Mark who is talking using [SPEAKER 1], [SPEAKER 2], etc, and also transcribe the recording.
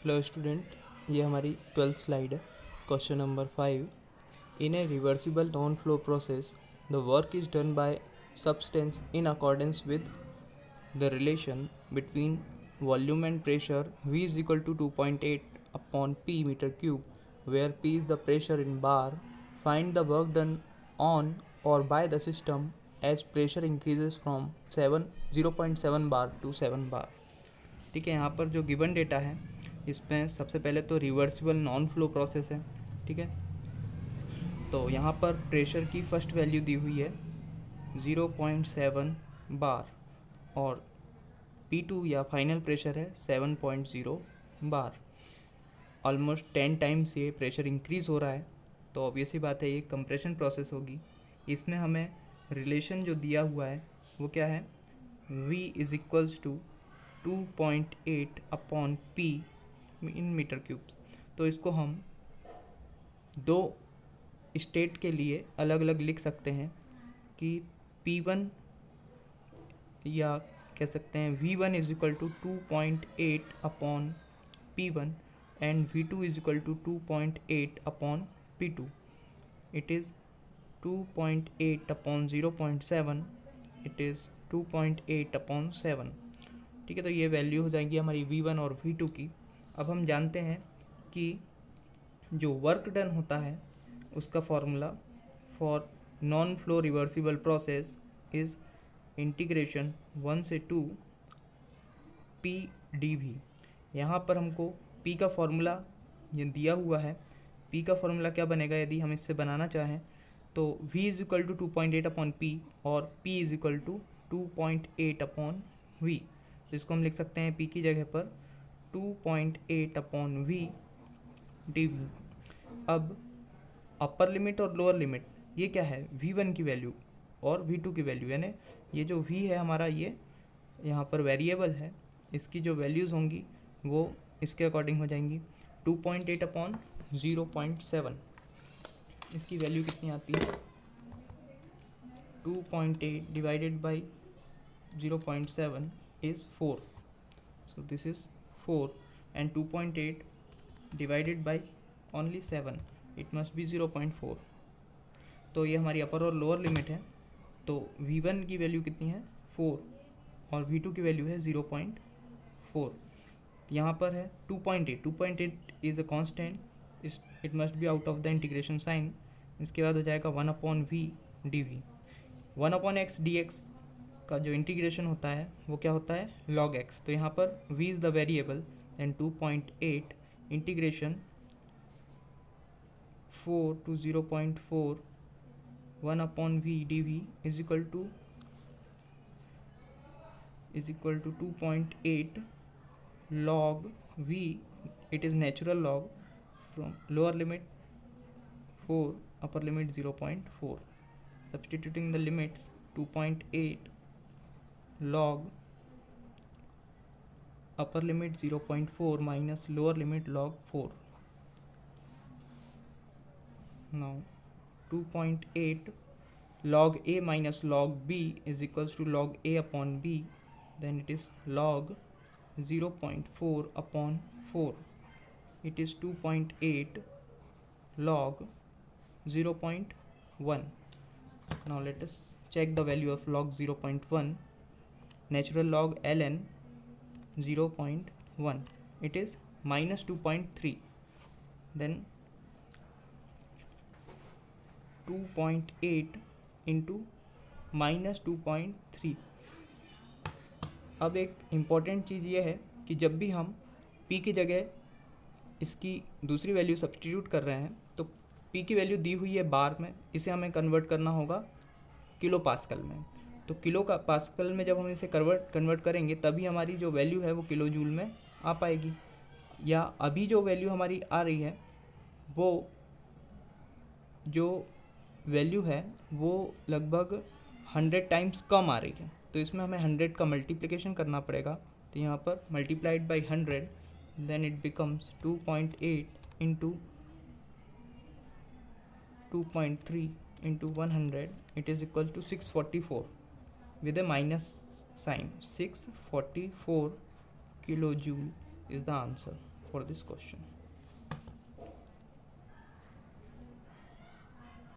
[SPEAKER 1] Hello student, ये हमारी 12th slide है। Question number 5। In A reversible non flow process the work is done by substance in accordance with the relation between volume and pressure V is equal to 2.8 upon P meter cube, where P is the pressure in bar. Find the work done on or by the system as pressure increases from 0.7 bar to 7 bar। ठीक है, यहाँ पर जो given data है इसमें सबसे पहले तो रिवर्सिबल नॉन फ्लो प्रोसेस है। ठीक है, तो यहाँ पर प्रेशर की फर्स्ट वैल्यू दी हुई है 0.7 बार और P2 या फाइनल प्रेशर है 7.0 बार। ऑलमोस्ट 10 टाइम्स ये प्रेशर इंक्रीज़ हो रहा है, तो ऑब्वियसली बात है ये कंप्रेशन प्रोसेस होगी। इसमें हमें रिलेशन जो दिया हुआ है वो क्या है, V is equals to 2.8 upon P in metre cubes. तो इसको हम दो स्टेट के लिए अलग अलग लिख सकते हैं कि P1 या कह सकते हैं V1 is equal to 2.8 upon P1 and V2 is equal to 2.8 upon P2। It is 2.8 upon 0.7, it is 2.8 upon 7। ठीक है, तो ये वैल्यू हो जाएगी हमारी V1 और V2 की। अब हम जानते हैं कि जो वर्क डन होता है उसका formula for non flow reversible process is integration 1 से 2 P dV। यहाँ पर हमको P का फॉर्मूला ये दिया हुआ है। P का फॉर्मूला क्या बनेगा यदि हम इससे बनाना चाहें तो V is equal to 2.8 upon P और P is equal to 2.8 upon V। तो इसको हम लिख सकते हैं P की जगह पर 2.8 अपॉन V dV। अब अपर लिमिट और लोअर लिमिट ये क्या है, V1 की वैल्यू और V2 की वैल्यू, यानी ये जो V है हमारा ये यहाँ पर वेरिएबल है, इसकी जो वैल्यूज़ होंगी वो इसके अकॉर्डिंग हो जाएंगी। 2.8 अपॉन 0.7 इसकी वैल्यू कितनी आती है, 2.8 divided by 0.7 is 4, so this is 4 and 2.8 divided by only 7, it must be 0.4। तो ये हमारी अपर और लोअर लिमिट है। तो V1 की वैल्यू कितनी है 4 और V2 की वैल्यू है 0.4। यहाँ पर है 2.8 is a constant, it must be out of the integration sign. इसके बाद हो जाएगा 1 upon V dV। 1 upon X D X का जो इंटीग्रेशन होता है वो क्या होता है log x। तो यहाँ पर V is the variable and 2.8 integration 4 to 0.4 1 upon V dV is equal to 2.8 log V। it is natural log from lower limit 4 upper limit 0.4। substituting the limits 2.8 log upper limit 0.4 minus lower limit log 4। now 2.8 log A minus log B is equals to log A upon B, then it is log 0.4 upon 4, it is 2.8 log 0.1। now let us check the value of log 0.1, natural log ln 0.1, it is minus 2.3, then 2.8 into minus 2.3। अब एक important चीज़ ये है कि जब भी हम P की जगह इसकी दूसरी वैल्यू सब्स्टिट्यूट कर रहे हैं तो P की वैल्यू दी हुई है बार में, इसे हमें कन्वर्ट करना होगा किलो पास्कल में। तो किलो का पास्कल में जब हम इसे कन्वर्ट करेंगे तभी हमारी जो वैल्यू है वो किलो जूल में आ पाएगी। या अभी जो वैल्यू हमारी आ रही है वो जो वैल्यू है वो लगभग 100 टाइम्स कम आ रही है, तो इसमें हमें 100 का मल्टीप्लिकेशन करना पड़ेगा। तो यहाँ पर multiplied by 100 then it becomes 2.8 into 2.3 into 100, it is equal to 644 with a minus sign. 644 kilo joule is the answer. for this question.